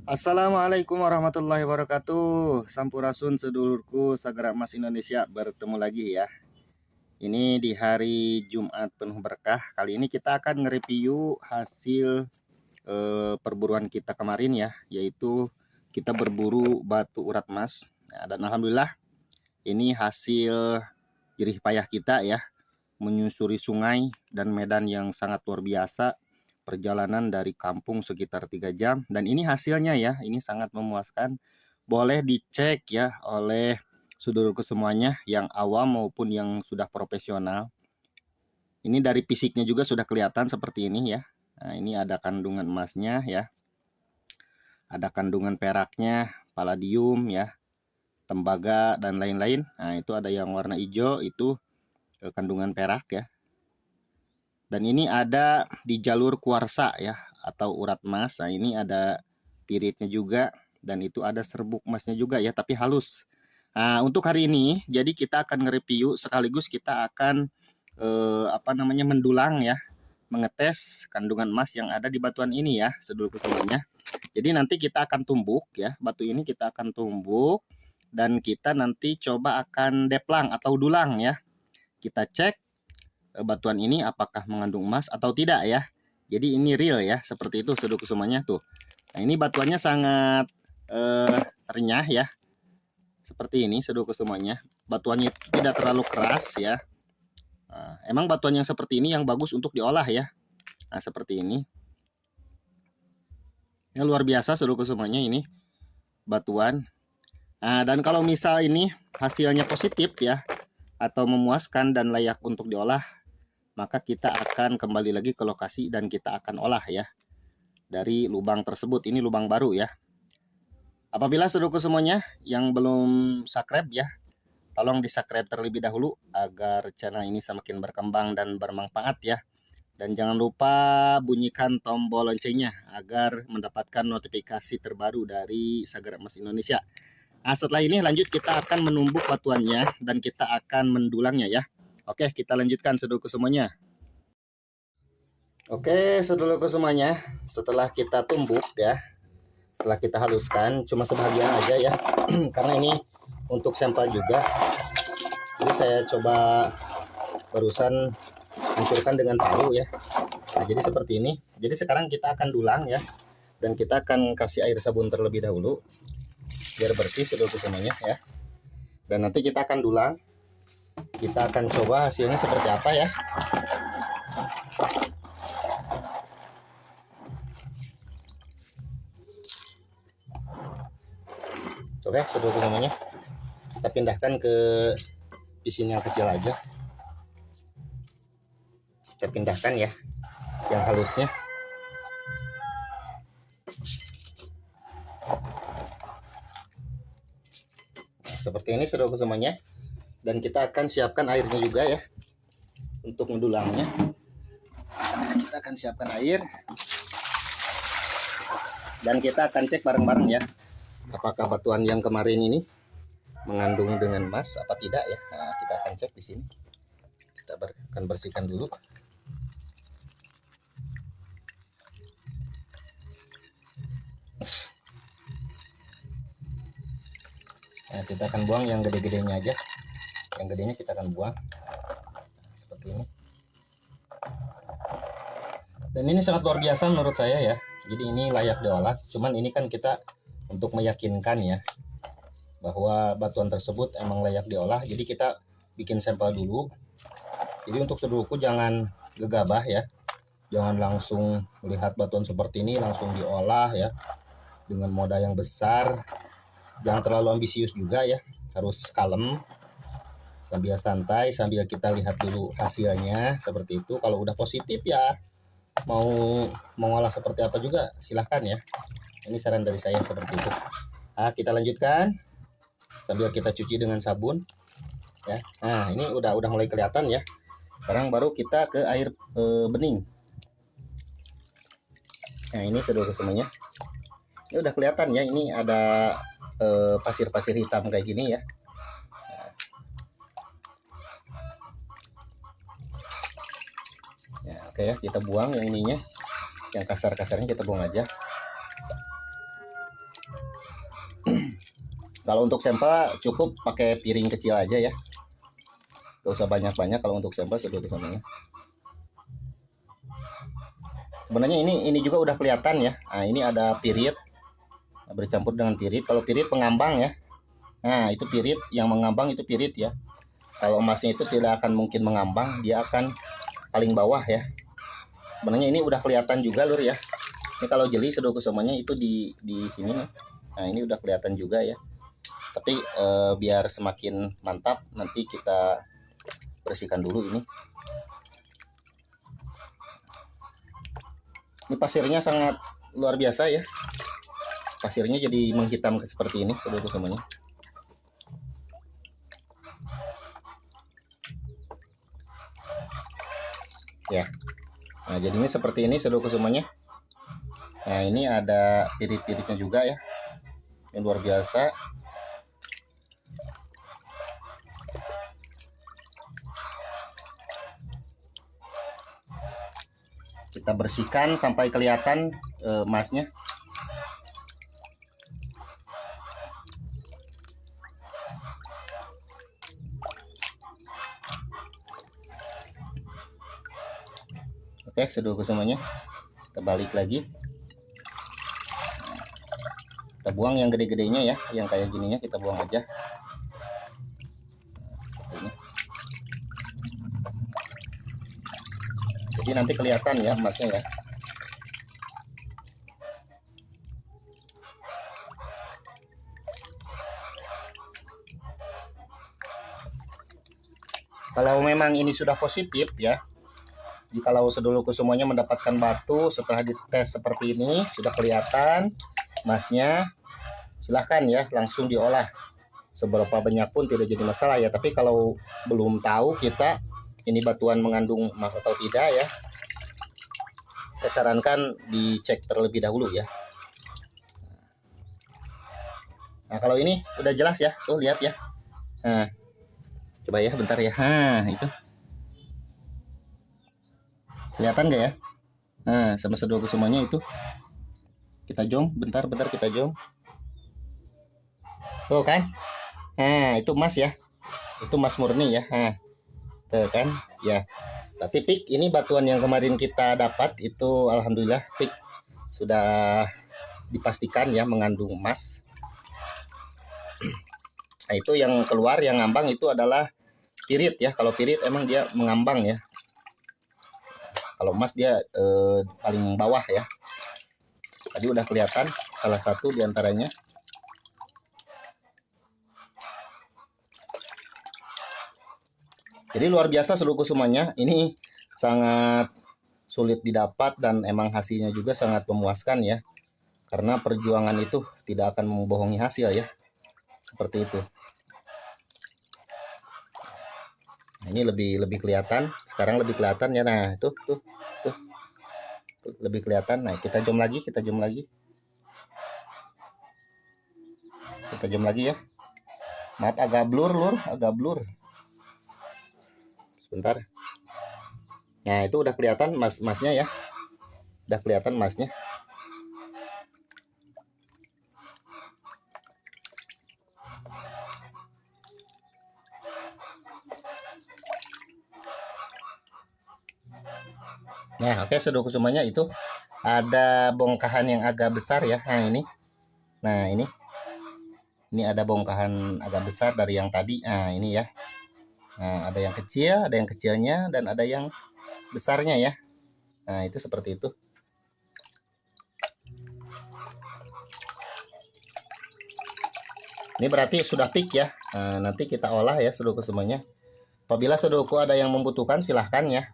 Assalamualaikum warahmatullahi wabarakatuh. Sampurasun sedulurku Sagara Emas Indonesia, bertemu lagi ya. Ini di hari Jumat penuh berkah. Kali ini kita akan nge-review hasil perburuan kita kemarin ya, yaitu kita berburu batu urat emas. Nah, dan alhamdulillah ini hasil jerih payah kita ya, menyusuri sungai dan medan yang sangat luar biasa. Perjalanan dari kampung sekitar 3 jam, dan ini hasilnya ya, ini sangat memuaskan. Boleh dicek ya oleh saudaraku semuanya yang awam maupun yang sudah profesional. Ini dari fisiknya juga sudah kelihatan seperti ini ya. Nah, ini ada kandungan emasnya ya, ada kandungan peraknya, palladium ya, tembaga dan lain-lain. Nah, itu ada yang warna hijau, itu kandungan perak ya. Dan ini ada di jalur kuarsa ya, atau urat emas. Nah, ini ada piritnya juga, dan itu ada serbuk emasnya juga ya, tapi halus. Nah, untuk hari ini jadi kita akan nge-review sekaligus kita akan mendulang ya, mengetes kandungan emas yang ada di batuan ini ya, sedulurku semuanya. Jadi nanti kita akan tumbuk ya, batu ini kita akan tumbuk dan kita nanti coba akan deplang atau dulang ya. Kita cek batuan ini apakah mengandung emas atau tidak ya. Jadi ini real ya, seperti itu saudaraku semuanya tuh. Nah, ini batuannya sangat renyah ya. Seperti ini saudaraku semuanya. Batuannya tidak terlalu keras ya. Nah, emang batuan yang seperti ini yang bagus untuk diolah ya. Nah, seperti ini. Ya, luar biasa saudaraku semuanya ini batuan. Nah, dan kalau misal ini hasilnya positif ya, atau memuaskan dan layak untuk diolah, maka kita akan kembali lagi ke lokasi dan kita akan olah ya dari lubang tersebut. Ini lubang baru ya. Apabila saudaraku semuanya yang belum subscribe ya, tolong di subscribe terlebih dahulu agar channel ini semakin berkembang dan bermanfaat ya. Dan jangan lupa bunyikan tombol loncengnya agar mendapatkan notifikasi terbaru dari Sagara Emas Indonesia. Nah, setelah ini lanjut kita akan menumbuk batuannya dan kita akan mendulangnya ya. Oke, kita lanjutkan saudaraku semuanya. Oke, saudaraku semuanya, setelah kita tumbuk ya, setelah kita haluskan, cuma sebagian aja ya, karena ini untuk sampel juga. Jadi saya coba barusan hancurkan dengan palu ya. Nah, jadi seperti ini. Jadi sekarang kita akan dulang ya, dan kita akan kasih air sabun terlebih dahulu biar bersih saudaraku semuanya ya. Dan nanti kita akan dulang. Kita akan coba hasilnya seperti apa ya. Oke, saudaraku semuanya, kita pindahkan ke pisin yang kecil aja. Kita pindahkan ya yang halusnya. Nah, seperti ini saudaraku semuanya. Dan kita akan siapkan airnya juga ya untuk mendulangnya. Kita akan siapkan air dan kita akan cek bareng-bareng ya, apakah batuan yang kemarin ini mengandung dengan emas apa tidak ya. Nah, kita akan cek di sini. Kita akan bersihkan dulu. Nah, kita akan buang yang gede-gedenya aja. Yang gedenya kita akan buang. Nah, seperti ini. Dan ini sangat luar biasa menurut saya ya. Jadi ini layak diolah. Cuman ini kan kita untuk meyakinkan ya bahwa batuan tersebut emang layak diolah. Jadi kita bikin sampel dulu. Jadi untuk saudaraku jangan gegabah ya. Jangan langsung melihat batuan seperti ini langsung diolah ya dengan modal yang besar. Jangan terlalu ambisius juga ya. Harus kalem, sambil santai, sambil kita lihat dulu hasilnya seperti itu. Kalau udah positif ya mau mengolah seperti apa juga silahkan ya. Ini saran dari saya seperti itu. Nah, kita lanjutkan sambil kita cuci dengan sabun ya. Nah, ini udah mulai kelihatan ya. Sekarang baru kita ke air bening. Nah, ini saudara semuanya, ini udah kelihatan ya, ini ada pasir-pasir hitam kayak gini ya. Ya, oke ya, kita buang yang ininya, yang kasar-kasarnya kita buang aja. Kalau untuk sampel cukup pakai piring kecil aja ya, gak usah banyak-banyak kalau untuk sampel sedulur semuanya. Sebenarnya ini juga udah kelihatan ya. Nah, ini ada pirit bercampur dengan pirit. Kalau pirit pengambang ya. Nah, itu pirit yang mengambang, itu pirit ya. Kalau emasnya itu tidak akan mungkin mengambang, dia akan paling bawah ya. Sebenarnya ini udah kelihatan juga lur ya. Ini kalau jeli sedulurku semuanya itu di sini nih. Nah, ini udah kelihatan juga ya. Tapi biar semakin mantap nanti kita bersihkan dulu ini. Ini pasirnya sangat luar biasa ya. Pasirnya jadi menghitam seperti ini sedulurku semuanya. Ya. Nah, jadinya seperti ini sedulurku semuanya. Nah, ini ada pirit-piritnya juga ya. Yang luar biasa. Kita bersihkan sampai kelihatan emasnya. Oke, sedulurku semuanya. Kita balik lagi. Kita buang yang gede-gedenya ya, yang kayak gininya kita buang aja. Ini. Jadi nanti kelihatan ya emasnya ya. Kalau memang ini sudah positif ya, jikalau sedulurku semuanya mendapatkan batu setelah dites seperti ini, sudah kelihatan emasnya, silahkan ya langsung diolah. Seberapa banyak pun tidak jadi masalah ya. Tapi kalau belum tahu kita ini batuan mengandung emas atau tidak ya, saya sarankan dicek terlebih dahulu ya. Nah, kalau ini udah jelas ya, tuh lihat ya. Nah, coba ya bentar ya. Nah, itu kelihatan nggak ya? Nah, sama sedulurku semuanya itu. Kita zoom, bentar kita zoom. Tuh kan? Nah, itu emas ya. Itu emas murni ya. Nah, tuh kan? Ya. Berarti pik ini batuan yang kemarin kita dapat itu alhamdulillah pik sudah dipastikan ya mengandung emas. Nah, itu yang keluar yang ngambang itu adalah pirit ya. Kalau pirit emang dia mengambang ya. Kalau emas dia paling bawah ya. Tadi udah kelihatan salah satu diantaranya. Jadi luar biasa seluruh semuanya. Ini sangat sulit didapat dan emang hasilnya juga sangat memuaskan ya. Karena perjuangan itu tidak akan membohongi hasil ya. Seperti itu. Nah, ini lebih kelihatan. Sekarang lebih kelihatan ya. Nah, tuh. Lebih kelihatan. Nah, kita zoom lagi. Kita zoom lagi ya. Maaf agak blur, agak blur. Sebentar. Nah, itu udah kelihatan emasnya ya. Udah kelihatan emasnya. Nah, oke, sedulurku semuanya itu ada bongkahan yang agak besar ya. Nah, ini. Nah, ini ada bongkahan agak besar dari yang tadi. Nah, ini ya. Nah, ada yang kecil, ada yang kecilnya, dan ada yang besarnya ya. Nah, itu seperti itu. Ini berarti sudah peak ya. Nah, nanti kita olah ya sedulurku semuanya. Apabila sedulurku ada yang membutuhkan silahkan ya.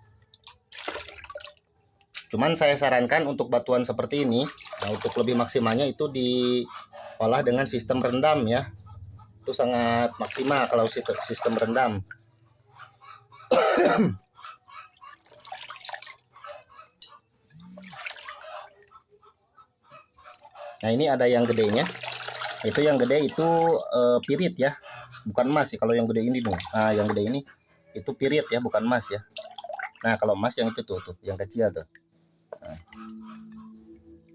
Cuman saya sarankan untuk batuan seperti ini, nah, untuk lebih maksimalnya itu diolah dengan sistem rendam ya. Itu sangat maksimal kalau sistem rendam. Nah, ini ada yang gedenya. Itu yang gede itu pirit ya. Bukan emas sih kalau yang gede ini dong. Nah, yang gede ini itu pirit ya, bukan emas ya. Nah, kalau emas yang itu tuh, yang kecil tuh. Nah,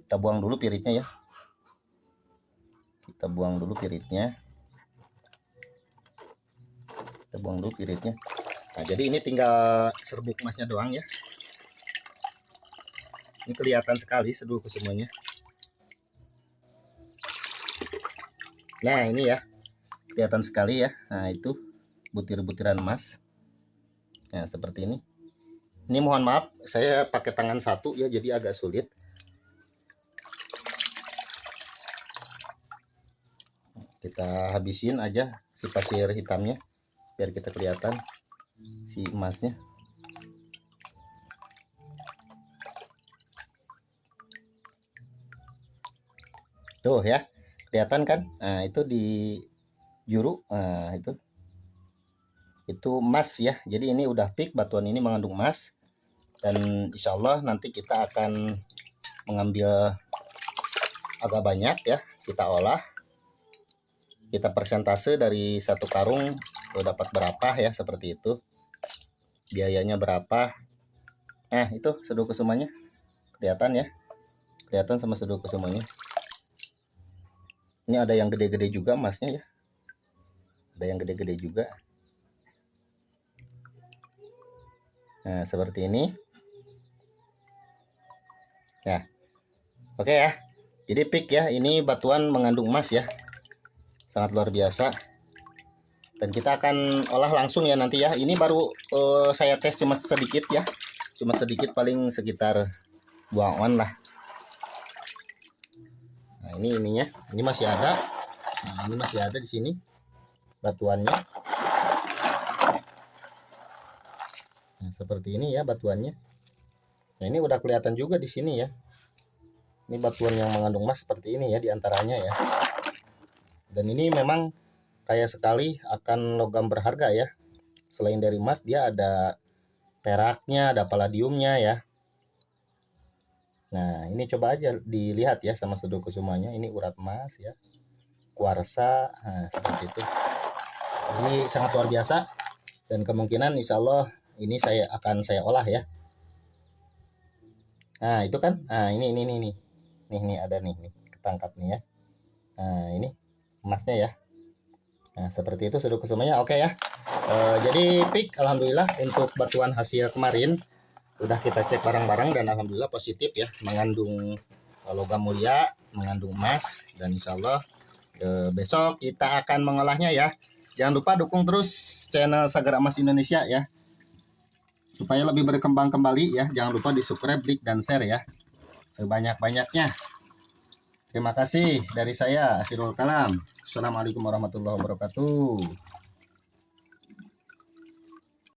kita buang dulu piritnya ya. Kita buang dulu piritnya. Nah, jadi ini tinggal serbuk emasnya doang ya. Ini kelihatan sekali seluruh semuanya. Nah, ini ya. Kelihatan sekali ya. Nah, itu butir-butiran emas. Nah, seperti ini. Ini mohon maaf, saya pakai tangan satu ya, jadi agak sulit. Kita habisin aja si pasir hitamnya biar kita kelihatan si emasnya. Tuh ya, kelihatan kan? Nah, itu di juru. Nah, itu emas ya. Jadi ini udah peak, batuan ini mengandung emas. Dan insya Allah nanti kita akan mengambil agak banyak ya, kita olah, kita persentase dari satu karung dapat berapa ya, seperti itu. Biayanya berapa. Nah, itu seduh kesumanya kelihatan ya, kelihatan sama seduh kesumanya. Ini ada yang gede-gede juga emasnya ya, ada yang gede-gede juga. Nah, seperti ini ya. Oke ya, jadi peak ya, ini batuan mengandung emas ya, sangat luar biasa. Dan kita akan olah langsung ya nanti ya. Ini baru saya tes cuma sedikit ya, cuma sedikit, paling sekitar 2 on lah. Nah, ini ininya, ini masih ada. Nah, ini masih ada di sini batuannya. Nah, seperti ini ya batuannya. Nah, ini udah kelihatan juga di sini ya. Ini batuan yang mengandung emas seperti ini ya diantaranya ya. Dan ini memang kaya sekali akan logam berharga ya. Selain dari emas, dia ada peraknya, ada palladiumnya ya. Nah, ini coba aja dilihat ya sama seduh kesumanya. Ini urat emas ya, kuarsa, nah, seperti itu. Jadi sangat luar biasa. Dan kemungkinan insya Allah ini akan saya olah ya. Nah, itu kan, nah ini ada nih ketangkap nih ya. Nah, ini emasnya ya. Nah, seperti itu seduh kesumanya. Oke ya. Jadi peak, alhamdulillah untuk batuan hasil kemarin udah kita cek barang-barang dan alhamdulillah positif ya, mengandung logam mulia, mengandung emas. Dan insya Allah besok kita akan mengolahnya ya. Jangan lupa dukung terus channel Sagar Emas Indonesia ya, supaya lebih berkembang kembali ya. Jangan lupa di subscribe, like, dan share ya, sebanyak-banyaknya. Terima kasih dari saya, Akhirul Kalam. Assalamualaikum warahmatullahi wabarakatuh.